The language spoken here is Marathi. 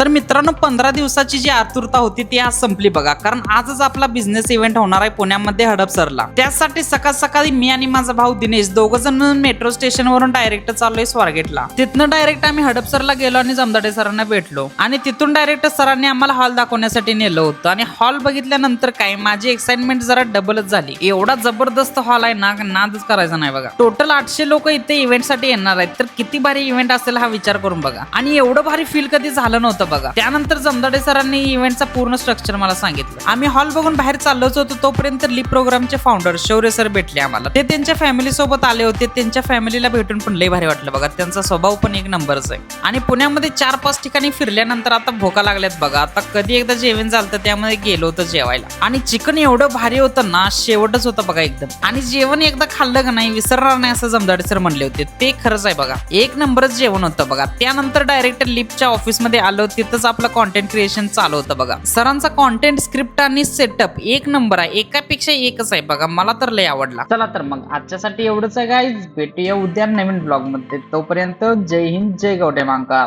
तर मित्रांनो 15 दिवसाची जी आतुरता होती ती आज संपली बघा, कारण आजच आपला बिझनेस इव्हेंट होणार आहे पुण्यामध्ये हडपसरला। त्यासाठी सकाळ सकाळी मी आणि माझा भाऊ दिनेश दोघ जण मिळून मेट्रो स्टेशन वरून डायरेक्ट चाललोय स्वारगेटला। तिथनं डायरेक्ट आम्ही हडपसरला गेलो आणि जमदाडे सरांना भेटलो आणि तिथून डायरेक्ट सरांनी आम्हाला हॉल दाखवण्यासाठी नेलं होतं आणि हॉल बघितल्यानंतर काय माझी एक्साइटमेंट जरा डबलच झाली। एवढा जबरदस्त हॉल आहे ना, नादच करायचा नाही बघा। टोटल 800 लोक इथे इव्हेंट साठी येणार आहेत, तर किती भारी इव्हेंट असेल हा विचार करून बघा। आणि एवढं भारी फील कधी झालं नव्हतं बघा। त्यानंतर जमदाडे सरांनी इव्हेंटचा पूर्ण स्ट्रक्चर मला सांगितलं। आम्ही हॉल बघून बाहेर चाललोच होतो तोपर्यंत लीप प्रोग्रामचे फाउंडर शौर्य सर भेटले आम्हाला। ते त्यांच्या फॅमिली सोबत आले होते। त्यांच्या फॅमिलीला भेटून पण लय भारी वाटलं बघा। त्यांचा स्वभाव पण एक नंबरच आहे। आणि पुण्यामध्ये 4-5 ठिकाणी फिरल्यानंतर आता भोका लागल्यात बघा। आता कधी एकदा जेवण झालं त्यामध्ये गेलो होतं जेवायला आणि चिकन एवढं भारी होतं ना, शेवटच होतं बघा एकदम। आणि जेवण एकदा खाल्लं का नाही विसरणार नाही असं जमदाडे सर म्हणले होते। ते खरंच आहे बघा, एक नंबरच जेवण होतं बघा। त्यानंतर डायरेक्ट लिपच्या ऑफिस मध्ये आलो, तिथंच आपलं कॉन्टेंट क्रिएशन चालू होतं बघा। सरांचा कॉन्टेंट स्क्रिप्ट आणि सेटअप एक नंबर आहे, एकापेक्षा एकच आहे बघा। मला तर लय आवडला। चला तर मग आजच्यासाठी एवढंच आहे गाईज, भेटूया उद्या नवीन ब्लॉग मध्ये। तोपर्यंत जय हिंद, जय गवडे मांका।